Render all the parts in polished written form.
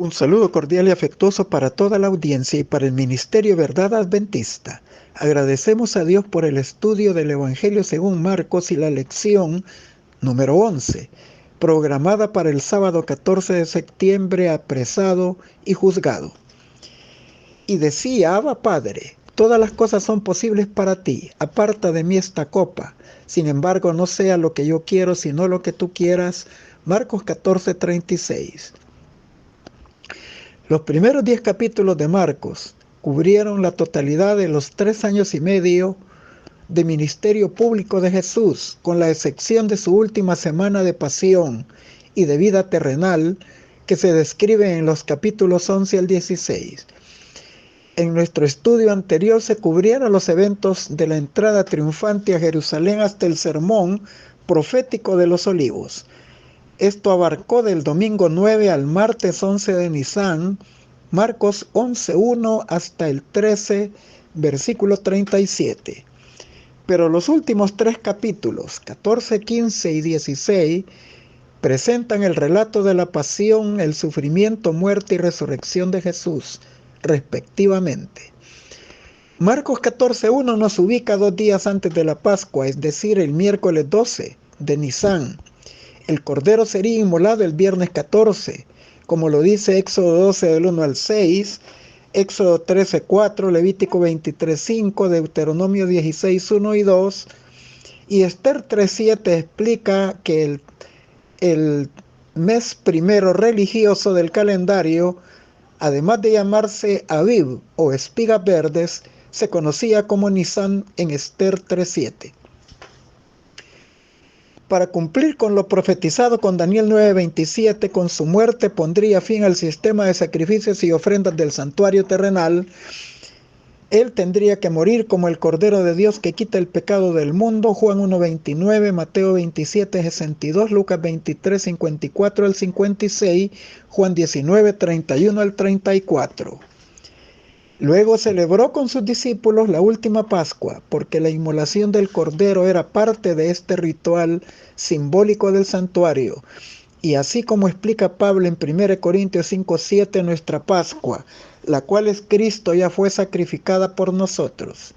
Un saludo cordial y afectuoso para toda la audiencia y para el Ministerio Verdad Adventista. Agradecemos a Dios por el estudio del Evangelio según Marcos y la lección número 11, programada para el sábado 14 de septiembre, apresado y juzgado. Y decía: Abba Padre, todas las cosas son posibles para ti, aparta de mí esta copa. Sin embargo, no sea lo que yo quiero, sino lo que tú quieras. Marcos 14:36. Los primeros 10 capítulos de Marcos cubrieron la totalidad de los 3 años y medio de ministerio público de Jesús, con la excepción de su última semana de pasión y de vida terrenal, que se describe en los capítulos 11 al 16. En nuestro estudio anterior se cubrieron los eventos de la entrada triunfante a Jerusalén hasta el sermón profético de los Olivos. Esto abarcó del domingo 9 al martes 11 de Nisan, Marcos 11:1 hasta el 13, versículo 37. Pero los últimos 3 capítulos, 14, 15 y 16, presentan el relato de la pasión, el sufrimiento, muerte y resurrección de Jesús, respectivamente. Marcos 14:1 nos ubica 2 días antes de la Pascua, es decir, el miércoles 12 de Nisan. El cordero sería inmolado el viernes 14, como lo dice Éxodo 12 del 1 al 6, Éxodo 13:4, Levítico 23:5, Deuteronomio 16:1 y 2, y Esther 3:7 explica que el mes primero religioso del calendario, además de llamarse Aviv o espigas verdes, se conocía como Nisan en Esther 3:7. Para cumplir con lo profetizado con Daniel 9:27, con su muerte pondría fin al sistema de sacrificios y ofrendas del santuario terrenal. Él tendría que morir como el Cordero de Dios que quita el pecado del mundo. Juan 1:29, Mateo 27:62, Lucas 23:54 al 56, Juan 19:31 al 34. Luego celebró con sus discípulos la última Pascua, porque la inmolación del Cordero era parte de este ritual simbólico del santuario. Y así como explica Pablo en 1 Corintios 5:7, nuestra Pascua, la cual es Cristo, ya fue sacrificada por nosotros.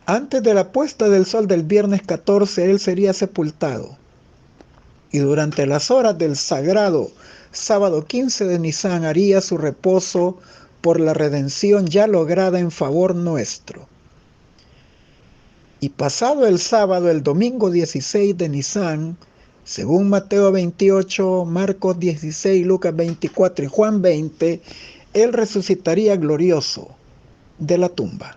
Antes de la puesta del sol del viernes 14, él sería sepultado. Y durante las horas del sagrado sábado 15 de Nisan haría su reposo por la redención ya lograda en favor nuestro. Y pasado el sábado, el domingo 16 de Nisan, según Mateo 28, Marcos 16, Lucas 24 y Juan 20, él resucitaría glorioso de la tumba.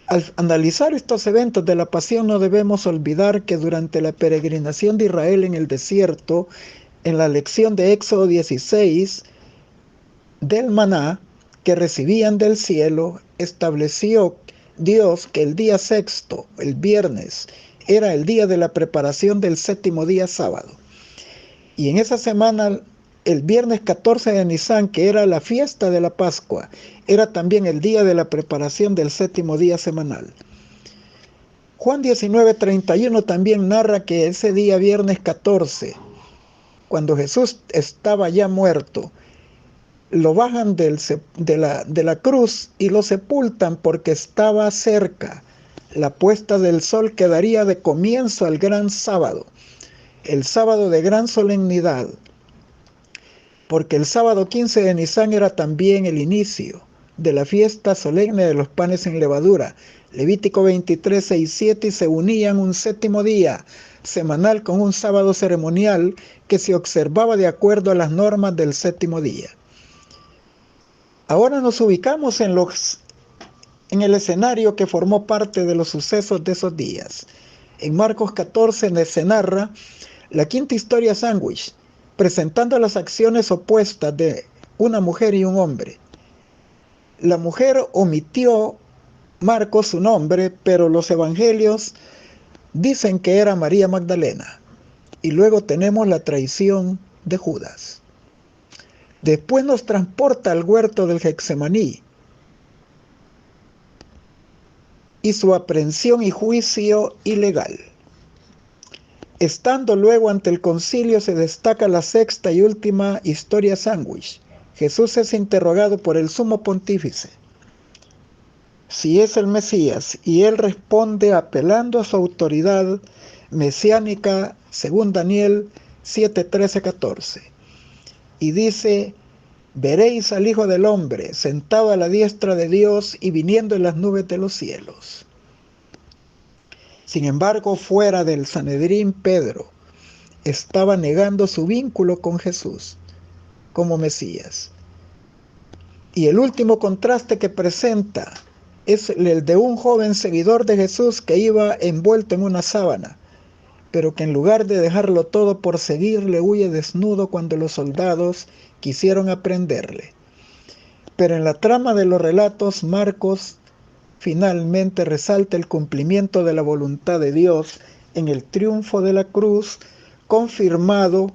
Al analizar estos eventos de la pasión, no debemos olvidar que durante la peregrinación de Israel en el desierto, en la lección de Éxodo 16, del maná que recibían del cielo, estableció Dios que el día sexto, el viernes, era el día de la preparación del séptimo día sábado. Y en esa semana, el viernes 14 de Nisan, que era la fiesta de la Pascua, era también el día de la preparación del séptimo día semanal. Juan 19:31 también narra que ese día viernes 14, cuando Jesús estaba ya muerto, lo bajan de la cruz y lo sepultan porque estaba cerca. La puesta del sol que daría de comienzo al gran sábado, el sábado de gran solemnidad, porque el sábado 15 de Nisan era también el inicio de la fiesta solemne de los panes sin levadura. Levítico 23, 6, 7, y se unían un séptimo día semanal con un sábado ceremonial que se observaba de acuerdo a las normas del séptimo día. Ahora nos ubicamos en el escenario que formó parte de los sucesos de esos días. En Marcos 14 se narra la quinta historia sándwich, presentando las acciones opuestas de una mujer y un hombre. La mujer omitió Marcos su nombre, pero los evangelios dicen que era María Magdalena. Y luego tenemos la traición de Judas. Después nos transporta al huerto del Getsemaní y su aprehensión y juicio ilegal. Estando luego ante el concilio se destaca la sexta y última historia sándwich. Jesús es interrogado por el sumo pontífice si es el Mesías, y él responde apelando a su autoridad mesiánica según Daniel 7, 13, 14. Y dice: veréis al Hijo del Hombre sentado a la diestra de Dios y viniendo en las nubes de los cielos. Sin embargo, fuera del Sanedrín, Pedro estaba negando su vínculo con Jesús como Mesías. Y el último contraste que presenta es el de un joven seguidor de Jesús que iba envuelto en una sábana, pero que en lugar de dejarlo todo por seguirle, huye desnudo cuando los soldados quisieron aprenderle. Pero en la trama de los relatos, Marcos finalmente resalta el cumplimiento de la voluntad de Dios en el triunfo de la cruz, confirmado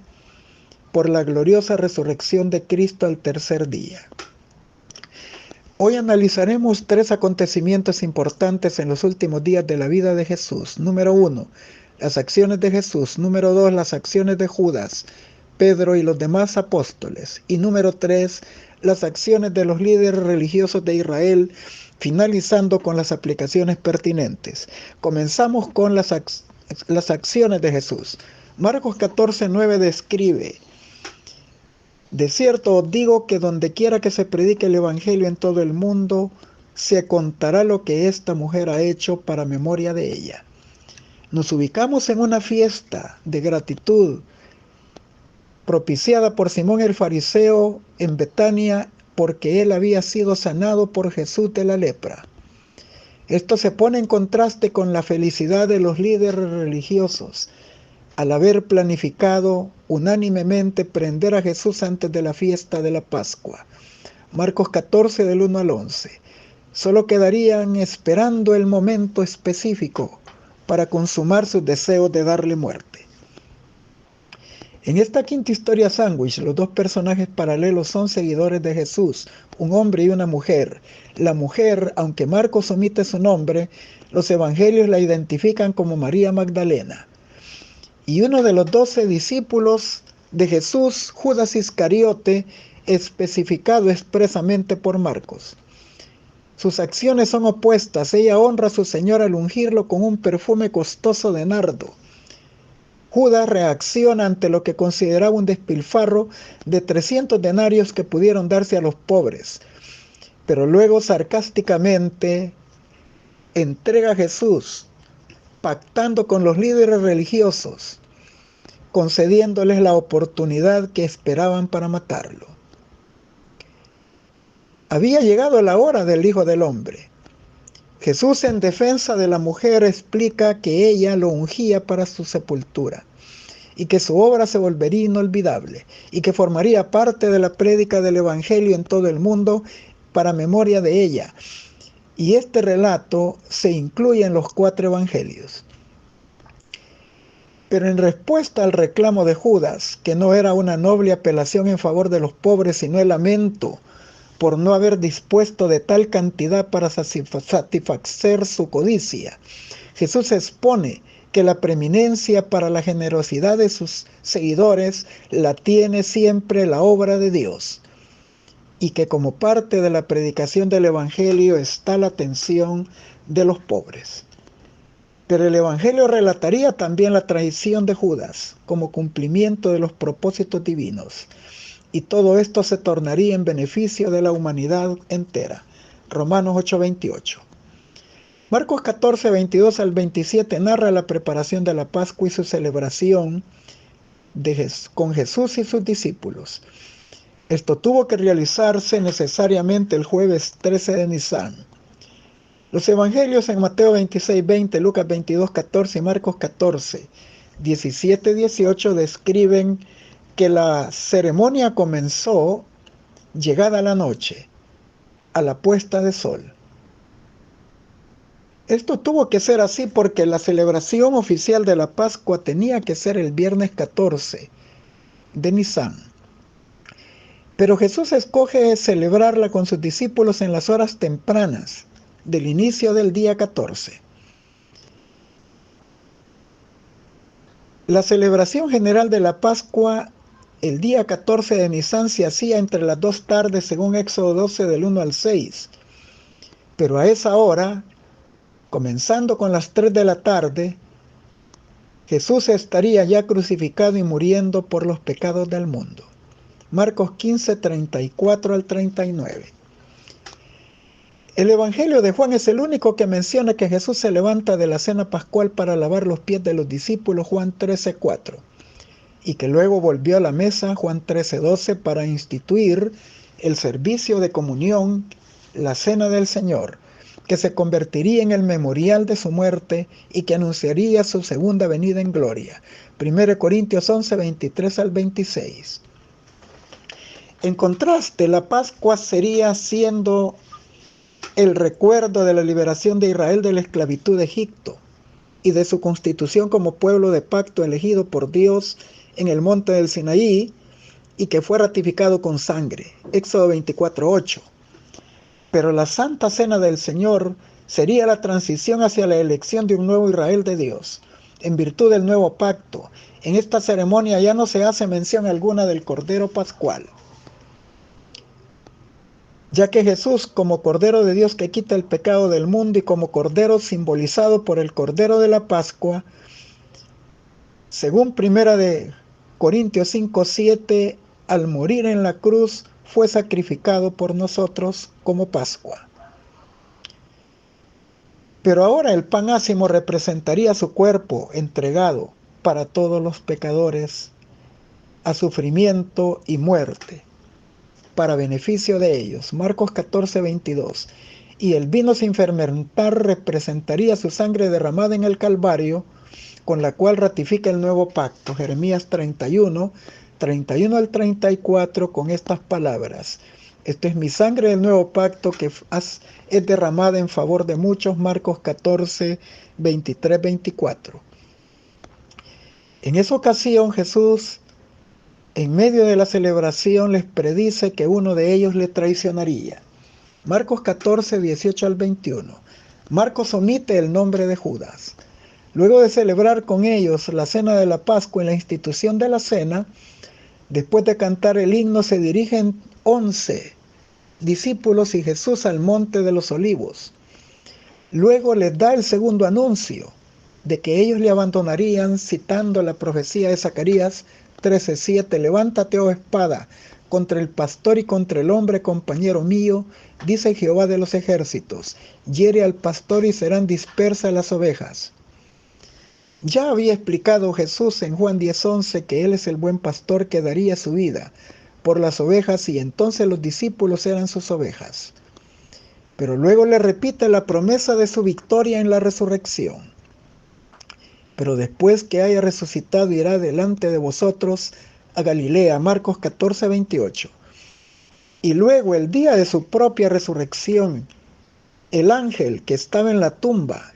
por la gloriosa resurrección de Cristo al tercer día. Hoy analizaremos 3 acontecimientos importantes en los últimos días de la vida de Jesús. Número 1, las acciones de Jesús. Número 2, las acciones de Judas, Pedro y los demás apóstoles. Y número 3, las acciones de los líderes religiosos de Israel, finalizando con las aplicaciones pertinentes. Comenzamos con las acciones de Jesús. Marcos 14:9 describe: de cierto os digo que donde quiera que se predique el evangelio en todo el mundo, se contará lo que esta mujer ha hecho para memoria de ella. Nos ubicamos en una fiesta de gratitud propiciada por Simón el fariseo en Betania, porque él había sido sanado por Jesús de la lepra. Esto se pone en contraste con la felicidad de los líderes religiosos al haber planificado unánimemente prender a Jesús antes de la fiesta de la Pascua. Marcos 14 del 1 al 11. Solo quedarían esperando el momento específico para consumar sus deseos de darle muerte. En esta quinta historia sándwich, los dos personajes paralelos son seguidores de Jesús, un hombre y una mujer. La mujer, aunque Marcos omite su nombre, los evangelios la identifican como María Magdalena. Y uno de los 12 discípulos de Jesús, Judas Iscariote, especificado expresamente por Marcos. Sus acciones son opuestas. Ella honra a su Señor al ungirlo con un perfume costoso de nardo. Judas reacciona ante lo que consideraba un despilfarro de 300 denarios que pudieron darse a los pobres, pero luego sarcásticamente entrega a Jesús, pactando con los líderes religiosos, concediéndoles la oportunidad que esperaban para matarlo. Había llegado la hora del Hijo del Hombre. Jesús, en defensa de la mujer, explica que ella lo ungía para su sepultura y que su obra se volvería inolvidable y que formaría parte de la prédica del Evangelio en todo el mundo para memoria de ella. Y este relato se incluye en los 4 evangelios. Pero en respuesta al reclamo de Judas, que no era una noble apelación en favor de los pobres, sino el lamento por no haber dispuesto de tal cantidad para satisfacer su codicia, Jesús expone que la preeminencia para la generosidad de sus seguidores la tiene siempre la obra de Dios, y que como parte de la predicación del Evangelio está la atención de los pobres. Pero el Evangelio relataría también la traición de Judas como cumplimiento de los propósitos divinos. Y todo esto se tornaría en beneficio de la humanidad entera. Romanos 8:28. Marcos 14, 22 al 27 narra la preparación de la Pascua y su celebración con Jesús y sus discípulos. Esto tuvo que realizarse necesariamente el jueves 13 de Nisan. Los evangelios en Mateo 26, 20, Lucas 22, 14 y Marcos 14, 17, 18 describen que la ceremonia comenzó llegada la noche, a la puesta de sol. Esto tuvo que ser así porque la celebración oficial de la Pascua tenía que ser el viernes 14 de Nisan. Pero Jesús escoge celebrarla con sus discípulos en las horas tempranas del inicio del día 14. La celebración general de la Pascua el día 14 de Nisan se hacía entre las 2 tardes según Éxodo 12 del 1 al 6. Pero a esa hora, comenzando con las 3 de la tarde, Jesús estaría ya crucificado y muriendo por los pecados del mundo. Marcos 15, 34 al 39. El Evangelio de Juan es el único que menciona que Jesús se levanta de la cena pascual para lavar los pies de los discípulos, Juan 13, 4. Y que luego volvió a la mesa, Juan 13, 12, para instituir el servicio de comunión, la cena del Señor, que se convertiría en el memorial de su muerte y que anunciaría su segunda venida en gloria. 1 Corintios 11, 23 al 26. En contraste, la Pascua sería siendo el recuerdo de la liberación de Israel de la esclavitud de Egipto y de su constitución como pueblo de pacto elegido por Dios en el monte del Sinaí y que fue ratificado con sangre. Éxodo 24, 8. Pero la Santa Cena del Señor sería la transición hacia la elección de un nuevo Israel de Dios, en virtud del nuevo pacto. En esta ceremonia ya no se hace mención alguna del Cordero Pascual, ya que Jesús, como Cordero de Dios que quita el pecado del mundo y como Cordero simbolizado por el Cordero de la Pascua, según 1 Corintios 5, 7, al morir en la cruz, fue sacrificado por nosotros como Pascua. Pero ahora el pan ácimo representaría su cuerpo entregado para todos los pecadores a sufrimiento y muerte, para beneficio de ellos. Marcos 14, 22. Y el vino sin fermentar representaría su sangre derramada en el Calvario, con la cual ratifica el nuevo pacto. Jeremías 31, 31 al 34, con estas palabras: esto es mi sangre del nuevo pacto que es derramada en favor de muchos. Marcos 14, 23, 24. En esa ocasión Jesús, en medio de la celebración, les predice que uno de ellos le traicionaría. Marcos 14, 18 al 21. Marcos omite el nombre de Judas. Luego de celebrar con ellos la cena de la Pascua y la institución de la cena, después de cantar el himno, se dirigen 11 discípulos y Jesús al monte de los olivos. Luego les da el segundo anuncio de que ellos le abandonarían, citando la profecía de Zacarías 13:7: levántate, oh espada, contra el pastor y contra el hombre, compañero mío, dice Jehová de los ejércitos, hiere al pastor y serán dispersas las ovejas. Ya había explicado Jesús en Juan 10:11 que Él es el buen pastor que daría su vida por las ovejas, y entonces los discípulos eran sus ovejas. Pero luego le repite la promesa de su victoria en la resurrección. Pero después que haya resucitado irá delante de vosotros a Galilea. Marcos 14, 28. Y luego, el día de su propia resurrección, el ángel que estaba en la tumba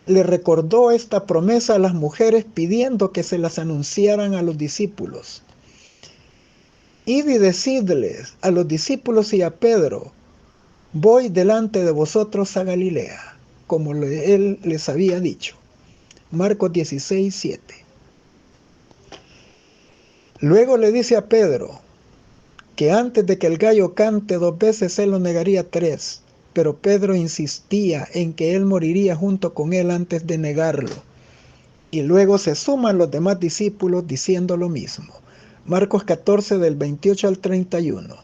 le recordó esta promesa a las mujeres, pidiendo que se las anunciaran a los discípulos. Id y decidles a los discípulos y a Pedro: voy delante de vosotros a Galilea, como él les había dicho. Marcos 16, 7. Luego le dice a Pedro que antes de que el gallo cante 2 veces él lo negaría 3. Pero Pedro insistía en que él moriría junto con él antes de negarlo. Y luego se suman los demás discípulos diciendo lo mismo. Marcos 14 del 28 al 31.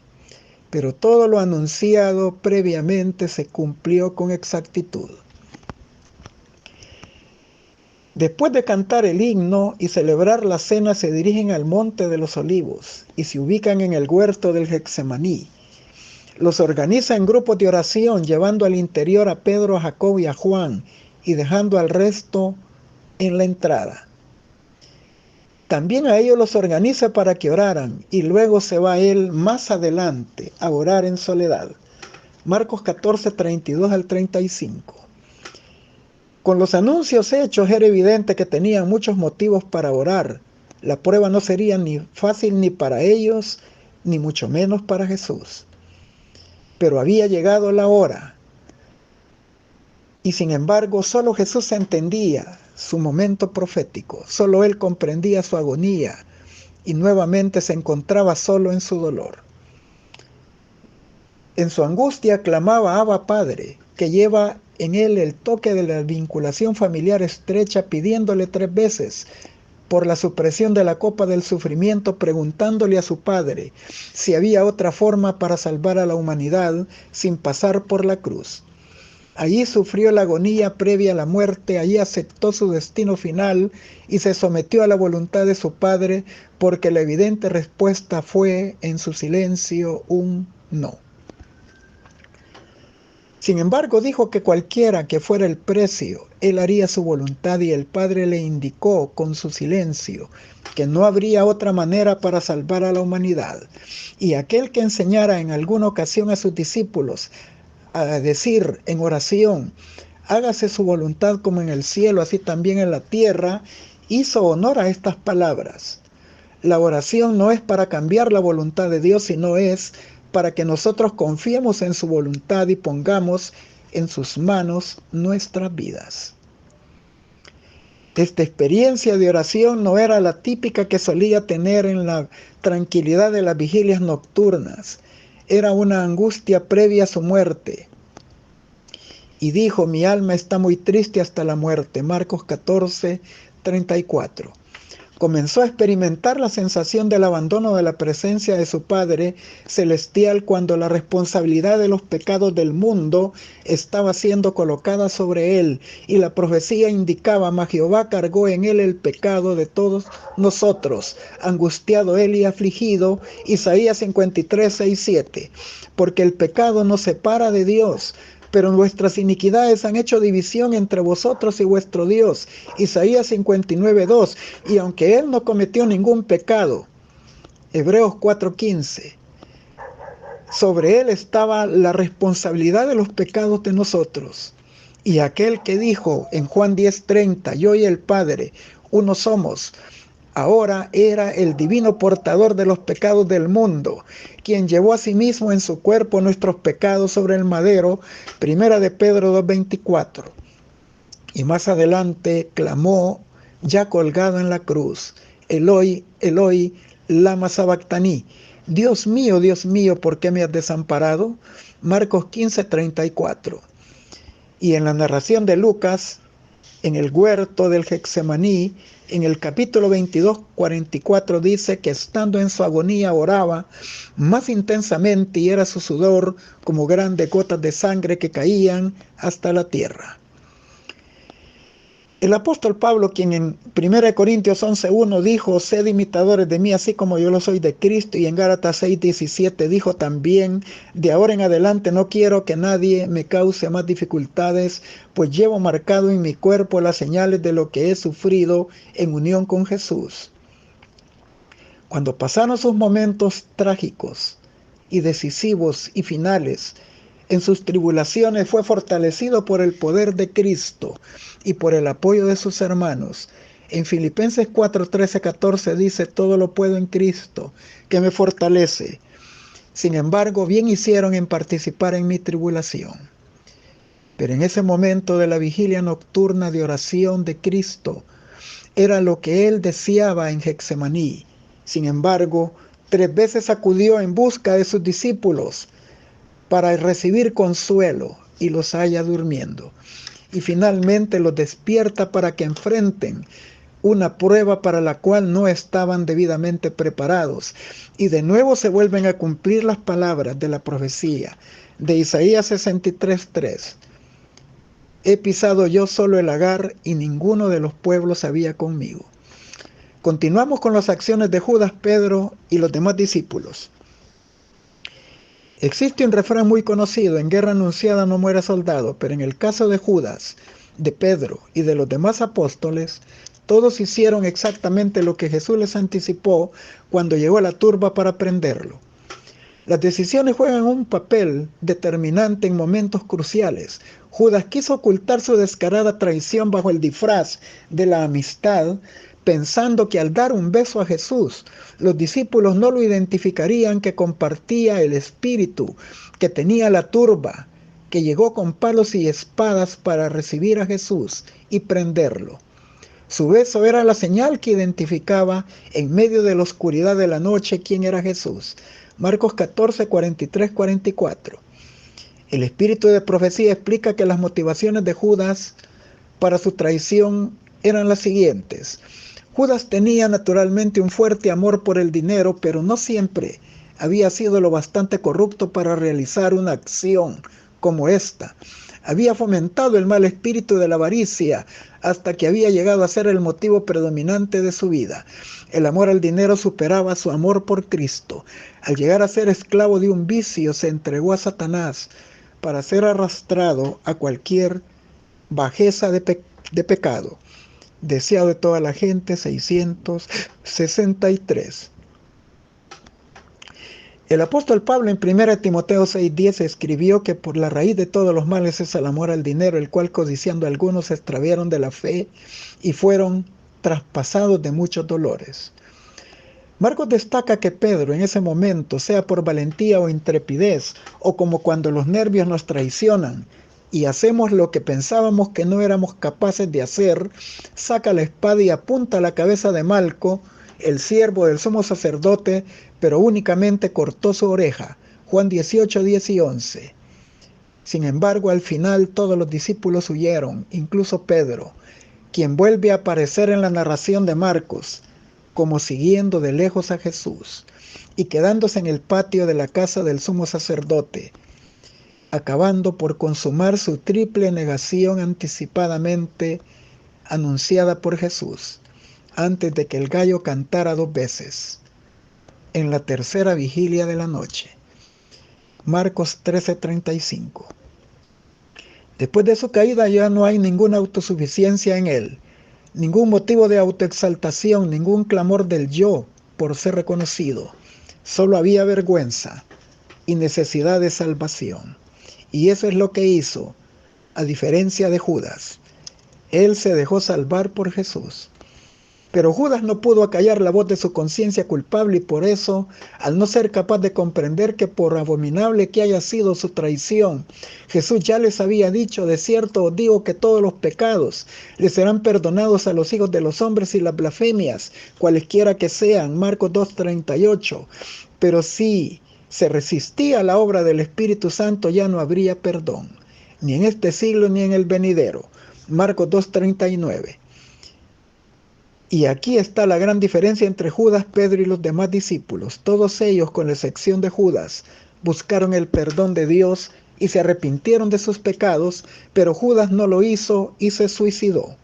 Pero todo lo anunciado previamente se cumplió con exactitud. Después de cantar el himno y celebrar la cena, se dirigen al monte de los olivos y se ubican en el huerto del Getsemaní. Los organiza en grupos de oración, llevando al interior a Pedro, a Jacobo y a Juan, y dejando al resto en la entrada. También a ellos los organiza para que oraran, y luego se va él más adelante a orar en soledad. Marcos 14, 32 al 35. Con los anuncios hechos era evidente que tenían muchos motivos para orar. La prueba no sería ni fácil ni para ellos, ni mucho menos para Jesús. Pero había llegado la hora. Y sin embargo, solo Jesús entendía su momento profético. Solo él comprendía su agonía y nuevamente se encontraba solo en su dolor. En su angustia clamaba Abba Padre, que lleva en él el toque de la vinculación familiar estrecha, pidiéndole 3 veces por la supresión de la copa del sufrimiento, preguntándole a su Padre si había otra forma para salvar a la humanidad sin pasar por la cruz. Allí sufrió la agonía previa a la muerte, allí aceptó su destino final y se sometió a la voluntad de su Padre, porque la evidente respuesta fue en su silencio un no. Sin embargo, dijo que cualquiera que fuera el precio, él haría su voluntad, y el Padre le indicó con su silencio que no habría otra manera para salvar a la humanidad. Y aquel que enseñara en alguna ocasión a sus discípulos a decir en oración, hágase su voluntad como en el cielo, así también en la tierra, hizo honor a estas palabras. La oración no es para cambiar la voluntad de Dios, sino es para que nosotros confiemos en su voluntad y pongamos en sus manos nuestras vidas. Esta experiencia de oración no era la típica que solía tener en la tranquilidad de las vigilias nocturnas. Era una angustia previa a su muerte. Y dijo, mi alma está muy triste hasta la muerte. Marcos 14:34. Comenzó a experimentar la sensación del abandono de la presencia de su Padre Celestial cuando la responsabilidad de los pecados del mundo estaba siendo colocada sobre él, y la profecía indicaba, mas Jehová cargó en él el pecado de todos nosotros, angustiado él y afligido, Isaías 53:6-7, porque el pecado nos separa de Dios, pero nuestras iniquidades han hecho división entre vosotros y vuestro Dios. Isaías 59:2. Y aunque él no cometió ningún pecado, Hebreos 4:15, sobre él estaba la responsabilidad de los pecados de nosotros. Y aquel que dijo en Juan 10:30, yo y el Padre, uno somos, ahora era el divino portador de los pecados del mundo, quien llevó a sí mismo en su cuerpo nuestros pecados sobre el madero, primera de Pedro 2:24. Y más adelante clamó, ya colgado en la cruz, Eloi, Eloi, lama sabactaní, Dios mío, ¿por qué me has desamparado? Marcos 15:34. Y en la narración de Lucas, en el huerto del Getsemaní, en el capítulo 22:44 dice que estando en su agonía oraba más intensamente y era su sudor como grandes gotas de sangre que caían hasta la tierra. El apóstol Pablo, quien en 1 Corintios 11:1 dijo, sed imitadores de mí así como yo lo soy de Cristo, y en Gálatas 6:17 dijo también, de ahora en adelante no quiero que nadie me cause más dificultades, pues llevo marcado en mi cuerpo las señales de lo que he sufrido en unión con Jesús. Cuando pasaron sus momentos trágicos y decisivos y finales, en sus tribulaciones fue fortalecido por el poder de Cristo y por el apoyo de sus hermanos. En Filipenses 4:13-14 dice, todo lo puedo en Cristo, que me fortalece. Sin embargo, bien hicieron en participar en mi tribulación. Pero en ese momento de la vigilia nocturna de oración de Cristo, era lo que él deseaba en Getsemaní. Sin embargo, 3 veces acudió en busca de sus discípulos para recibir consuelo y los halla durmiendo. Y finalmente los despierta para que enfrenten una prueba para la cual no estaban debidamente preparados. Y de nuevo se vuelven a cumplir las palabras de la profecía de Isaías 63:3. He pisado yo solo el lagar y ninguno de los pueblos había conmigo. Continuamos con las acciones de Judas, Pedro y los demás discípulos. Existe un refrán muy conocido, en guerra anunciada no muere soldado, pero en el caso de Judas, de Pedro y de los demás apóstoles, todos hicieron exactamente lo que Jesús les anticipó cuando llegó a la turba para prenderlo. Las decisiones juegan un papel determinante en momentos cruciales. Judas quiso ocultar su descarada traición bajo el disfraz de la amistad, pensando que al dar un beso a Jesús, los discípulos no lo identificarían que compartía el espíritu que tenía la turba, que llegó con palos y espadas para recibir a Jesús y prenderlo. Su beso era la señal que identificaba en medio de la oscuridad de la noche quién era Jesús. Marcos 14, 43, 44. El espíritu de profecía explica que las motivaciones de Judas para su traición eran las siguientes. Judas tenía naturalmente un fuerte amor por el dinero, pero no siempre había sido lo bastante corrupto para realizar una acción como esta. Había fomentado el mal espíritu de la avaricia hasta que había llegado a ser el motivo predominante de su vida. El amor al dinero superaba su amor por Cristo. Al llegar a ser esclavo de un vicio, se entregó a Satanás para ser arrastrado a cualquier bajeza de pecado. Deseado de toda la gente, 663. El apóstol Pablo en 1 Timoteo 6:10 escribió que por la raíz de todos los males es el amor al dinero, el cual codiciando algunos se extraviaron de la fe y fueron traspasados de muchos dolores. Marcos destaca que Pedro en ese momento, sea por valentía o intrepidez, o como cuando los nervios nos traicionan y hacemos lo que pensábamos que no éramos capaces de hacer, saca la espada y apunta a la cabeza de Malco, el siervo del sumo sacerdote, pero únicamente cortó su oreja. Juan 18, 10 y 11. Sin embargo, al final todos los discípulos huyeron, incluso Pedro, quien vuelve a aparecer en la narración de Marcos, como siguiendo de lejos a Jesús, y quedándose en el patio de la casa del sumo sacerdote, acabando por consumar su triple negación anticipadamente anunciada por Jesús, antes de que el gallo cantara 2 veces, en la tercera vigilia de la noche. Marcos 13:35. Después de su caída ya no hay ninguna autosuficiencia en él, ningún motivo de autoexaltación, ningún clamor del yo por ser reconocido. Solo había vergüenza y necesidad de salvación. Y eso es lo que hizo, a diferencia de Judas. Él se dejó salvar por Jesús. Pero Judas no pudo acallar la voz de su conciencia culpable y por eso, al no ser capaz de comprender que por abominable que haya sido su traición, Jesús ya les había dicho: de cierto os digo que todos los pecados les serán perdonados a los hijos de los hombres y las blasfemias, cualesquiera que sean. Marcos 2:38. Pero si se resistía a la obra del Espíritu Santo, ya no habría perdón, ni en este siglo ni en el venidero. Marcos 2:39. Y aquí está la gran diferencia entre Judas, Pedro y los demás discípulos. Todos ellos, con la excepción de Judas, buscaron el perdón de Dios y se arrepintieron de sus pecados, pero Judas no lo hizo y se suicidó.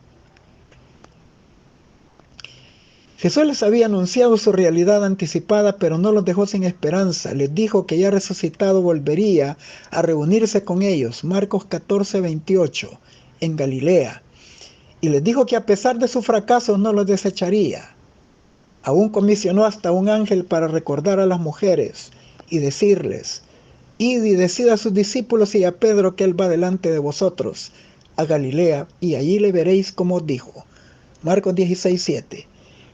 Jesús les había anunciado su realidad anticipada, pero no los dejó sin esperanza. Les dijo que ya resucitado volvería a reunirse con ellos. Marcos 14:28, en Galilea. Y les dijo que a pesar de su fracaso no los desecharía. Aún comisionó hasta un ángel para recordar a las mujeres y decirles: id y decid a sus discípulos y a Pedro que él va delante de vosotros a Galilea, y allí le veréis como os dijo. Marcos 16:7.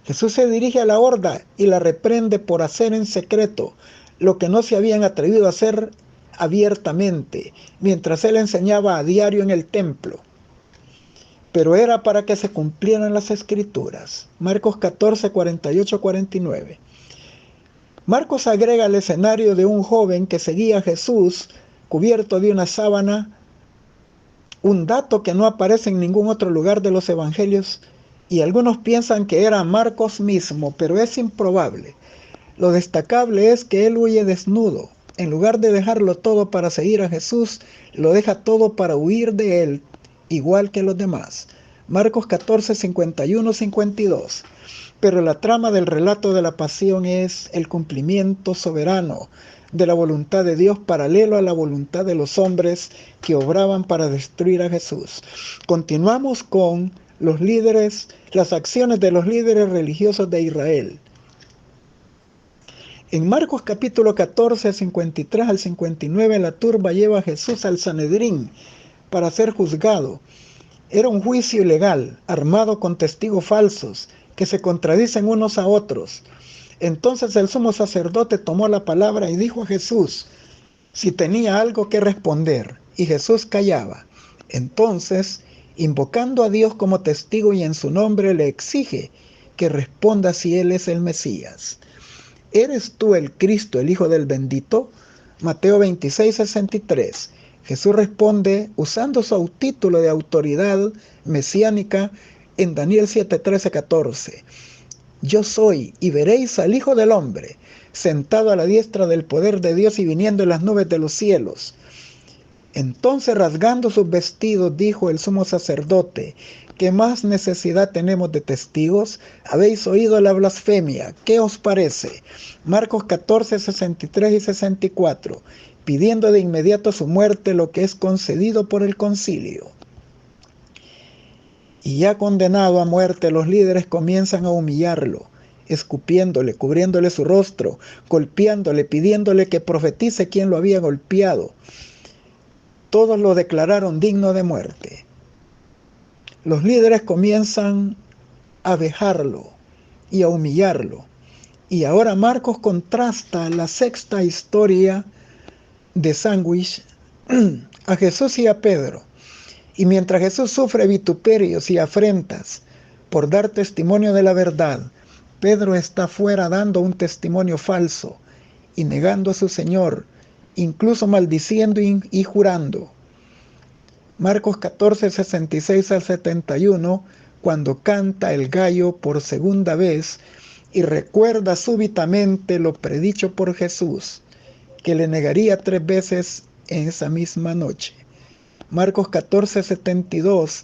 Jesús se dirige a la horda y la reprende por hacer en secreto lo que no se habían atrevido a hacer abiertamente, mientras él enseñaba a diario en el templo. Pero era para que se cumplieran las escrituras. Marcos 14, 48, 49. Marcos agrega al escenario de un joven que seguía a Jesús cubierto de una sábana, un dato que no aparece en ningún otro lugar de los evangelios, y algunos piensan que era Marcos mismo, pero es improbable. Lo destacable es que él huye desnudo. En lugar de dejarlo todo para seguir a Jesús, lo deja todo para huir de él, igual que los demás. Marcos 14, 51, 52. Pero la trama del relato de la pasión es el cumplimiento soberano de la voluntad de Dios paralelo a la voluntad de los hombres que obraban para destruir a Jesús. Continuamos con los líderes, las acciones de los líderes religiosos de Israel. En Marcos capítulo 14, 53 al 59, la turba lleva a Jesús al Sanedrín para ser juzgado. Era un juicio ilegal, armado con testigos falsos, que se contradicen unos a otros. Entonces el sumo sacerdote tomó la palabra y dijo a Jesús si tenía algo que responder, y Jesús callaba. Entonces invocando a Dios como testigo y en su nombre le exige que responda si él es el Mesías. ¿Eres tú el Cristo, el Hijo del Bendito? Mateo 26:63. Jesús responde usando su título de autoridad mesiánica en Daniel 7:13-14. Yo soy, y veréis al Hijo del Hombre, sentado a la diestra del poder de Dios y viniendo en las nubes de los cielos. Entonces, rasgando sus vestidos, dijo el sumo sacerdote: ¿qué más necesidad tenemos de testigos? Habéis oído la blasfemia. ¿Qué os parece? Marcos 14:63 y 64, pidiendo de inmediato su muerte, lo que es concedido por el concilio. Y ya condenado a muerte, los líderes comienzan a humillarlo, escupiéndole, cubriéndole su rostro, golpeándole, pidiéndole que profetice quién lo había golpeado. Todos lo declararon digno de muerte. Los líderes comienzan a vejarlo y a humillarlo. Y ahora Marcos contrasta la sexta historia de sándwich a Jesús y a Pedro. Y mientras Jesús sufre vituperios y afrentas por dar testimonio de la verdad, Pedro está fuera dando un testimonio falso y negando a su Señor, incluso maldiciendo y jurando. Marcos 14:66-71, cuando canta el gallo por segunda vez y recuerda súbitamente lo predicho por Jesús, que le negaría 3 veces en esa misma noche. Marcos 14:72,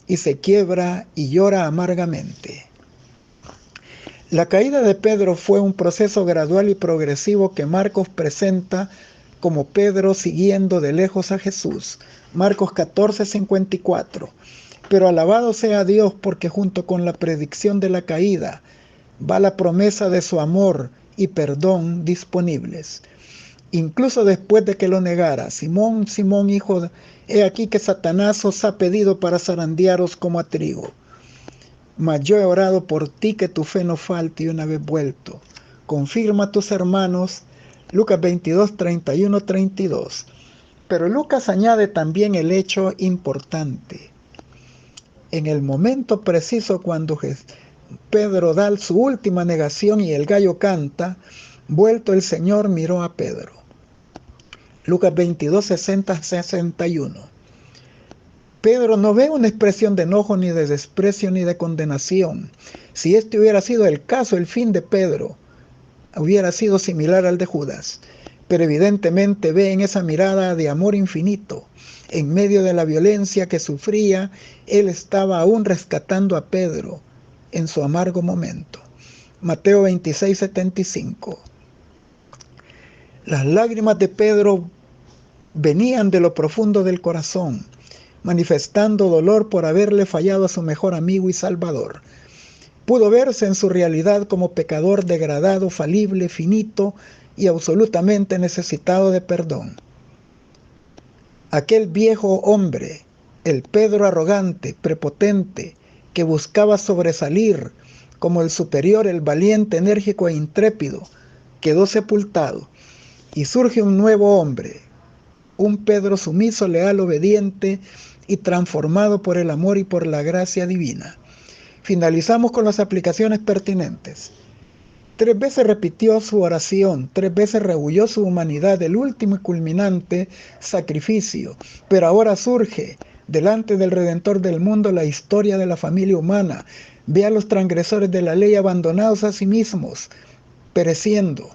y se quiebra y llora amargamente. La caída de Pedro fue un proceso gradual y progresivo que Marcos presenta como Pedro siguiendo de lejos a Jesús. Marcos 14:54. Pero alabado sea Dios, porque junto con la predicción de la caída va la promesa de su amor y perdón disponibles. Incluso después de que lo negara: Simón, Simón, hijo, he aquí que Satanás os ha pedido para zarandearos como a trigo. Mas yo he orado por ti, que tu fe no falte, y una vez vuelto, confirma a tus hermanos. Lucas 22:31-32. Pero Lucas añade también el hecho importante. En el momento preciso cuando Pedro da su última negación y el gallo canta, vuelto el Señor miró a Pedro. Lucas 22:60-61. Pedro no ve una expresión de enojo, ni de desprecio, ni de condenación. Si este hubiera sido el caso, el fin de Pedro hubiera sido similar al de Judas. Pero evidentemente ve en esa mirada de amor infinito. En medio de la violencia que sufría, él estaba aún rescatando a Pedro en su amargo momento. Mateo 26:75. Las lágrimas de Pedro venían de lo profundo del corazón, manifestando dolor por haberle fallado a su mejor amigo y salvador. Pudo verse en su realidad como pecador degradado, falible, finito y absolutamente necesitado de perdón. Aquel viejo hombre, el Pedro arrogante, prepotente, que buscaba sobresalir como el superior, el valiente, enérgico e intrépido, quedó sepultado, y surge un nuevo hombre, un Pedro sumiso, leal, obediente y transformado por el amor y por la gracia divina. Finalizamos con las aplicaciones pertinentes. 3 veces repitió su oración, 3 veces rehuyó su humanidad, el último y culminante sacrificio. Pero ahora surge delante del Redentor del mundo la historia de la familia humana. Ve a los transgresores de la ley abandonados a sí mismos, pereciendo.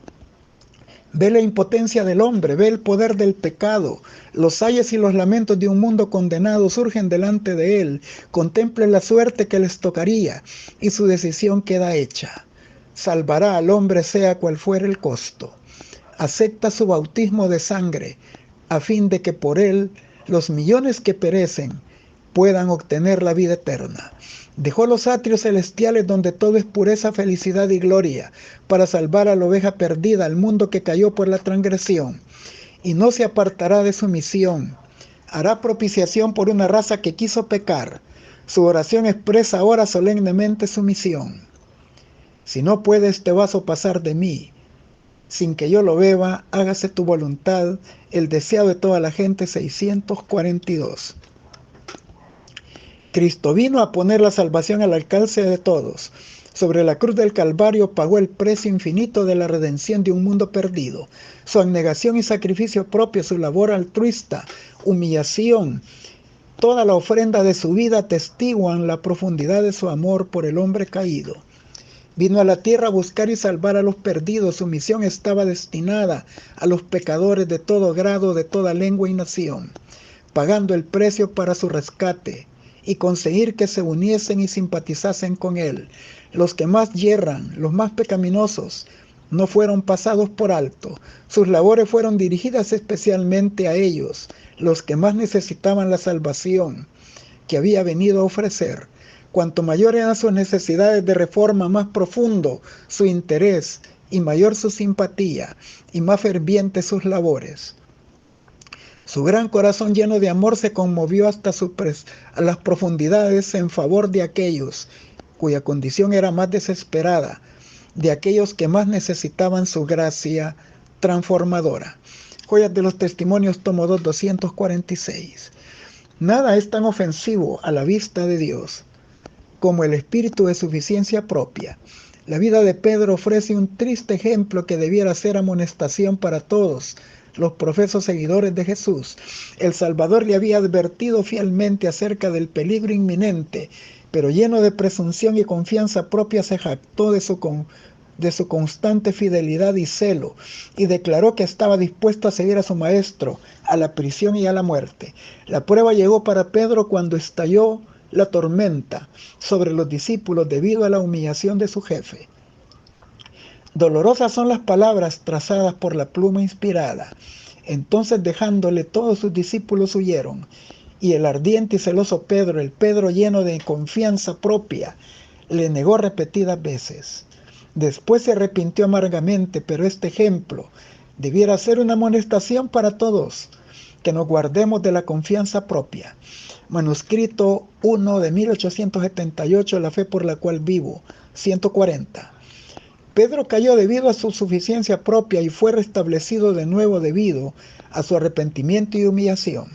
Ve la impotencia del hombre, ve el poder del pecado. Los ayes y los lamentos de un mundo condenado surgen delante de él. Contemple la suerte que les tocaría y su decisión queda hecha. Salvará al hombre sea cual fuere el costo. Acepta su bautismo de sangre a fin de que por él los millones que perecen puedan obtener la vida eterna. Dejó los atrios celestiales donde todo es pureza, felicidad y gloria, para salvar a la oveja perdida, al mundo que cayó por la transgresión, y no se apartará de su misión. Hará propiciación por una raza que quiso pecar. Su oración expresa ahora solemnemente su misión. Si no puede este vaso pasar de mí, sin que yo lo beba, hágase tu voluntad, el deseado de toda la gente. 642. Cristo vino a poner la salvación al alcance de todos. Sobre la cruz del Calvario pagó el precio infinito de la redención de un mundo perdido. Su abnegación y sacrificio propio, su labor altruista, humillación, toda la ofrenda de su vida atestiguan la profundidad de su amor por el hombre caído. Vino a la tierra a buscar y salvar a los perdidos. Su misión estaba destinada a los pecadores de todo grado, de toda lengua y nación, pagando el precio para su rescate y conseguir que se uniesen y simpatizasen con él. Los que más yerran, los más pecaminosos, no fueron pasados por alto. Sus labores fueron dirigidas especialmente a ellos, los que más necesitaban la salvación que había venido a ofrecer. Cuanto mayor eran sus necesidades de reforma, más profundo su interés y mayor su simpatía y más fervientes sus labores. Su gran corazón lleno de amor se conmovió hasta a las profundidades en favor de aquellos cuya condición era más desesperada, de aquellos que más necesitaban su gracia transformadora. Joyas de los Testimonios, tomo 2, 246. Nada es tan ofensivo a la vista de Dios como el espíritu de suficiencia propia. La vida de Pedro ofrece un triste ejemplo que debiera ser amonestación para todos los profesos seguidores de Jesús. El Salvador le había advertido fielmente acerca del peligro inminente, pero lleno de presunción y confianza propia se jactó de su constante fidelidad y celo, y declaró que estaba dispuesto a seguir a su maestro, a la prisión y a la muerte. La prueba llegó para Pedro cuando estalló la tormenta sobre los discípulos debido a la humillación de su jefe. Dolorosas son las palabras trazadas por la pluma inspirada. Entonces, dejándole, todos sus discípulos huyeron, y el ardiente y celoso Pedro, el Pedro lleno de confianza propia, le negó repetidas veces. Después se arrepintió amargamente, pero este ejemplo debiera ser una amonestación para todos, que nos guardemos de la confianza propia. Manuscrito 1 de 1878, La fe por la cual vivo, 140. Pedro cayó debido a su suficiencia propia y fue restablecido de nuevo debido a su arrepentimiento y humillación.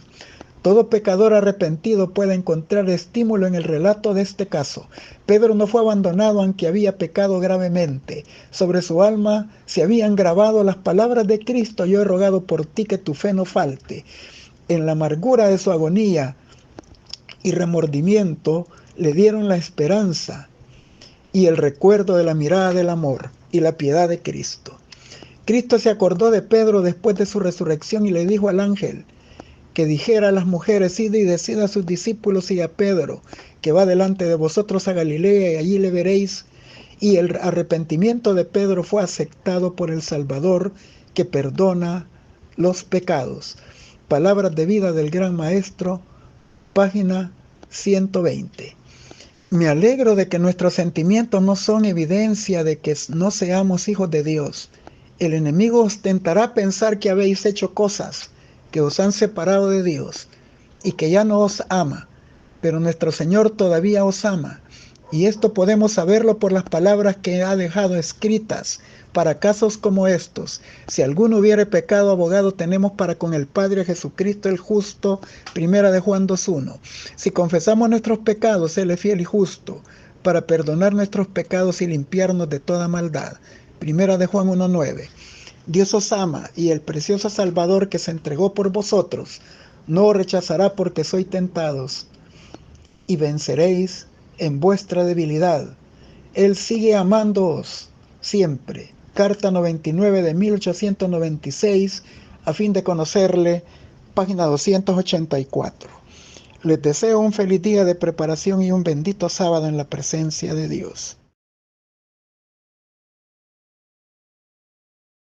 Todo pecador arrepentido puede encontrar estímulo en el relato de este caso. Pedro no fue abandonado aunque había pecado gravemente. Sobre su alma se habían grabado las palabras de Cristo: yo he rogado por ti que tu fe no falte. En la amargura de su agonía y remordimiento le dieron la esperanza y el recuerdo de la mirada del amor y la piedad de Cristo. Cristo se acordó de Pedro después de su resurrección y le dijo al ángel que dijera a las mujeres: id y decid a sus discípulos y a Pedro que va delante de vosotros a Galilea y allí le veréis. Y el arrepentimiento de Pedro fue aceptado por el Salvador, que perdona los pecados. Palabras de vida del Gran Maestro, página 120. Me alegro de que nuestros sentimientos no son evidencia de que no seamos hijos de Dios. El enemigo os tentará pensar que habéis hecho cosas que os han separado de Dios y que ya no os ama, pero nuestro Señor todavía os ama, y esto podemos saberlo por las palabras que ha dejado escritas para casos como estos. Si alguno hubiere pecado, abogado tenemos para con el Padre, Jesucristo el justo. Primera de Juan 2:1. Si confesamos nuestros pecados, Él es fiel y justo para perdonar nuestros pecados y limpiarnos de toda maldad. Primera de Juan 1:9. Dios os ama, y el precioso Salvador que se entregó por vosotros no os rechazará porque sois tentados, y venceréis en vuestra debilidad. Él sigue amándoos siempre. Carta 99 de 1896, a fin de conocerle, página 284. Les deseo un feliz día de preparación y un bendito sábado en la presencia de Dios.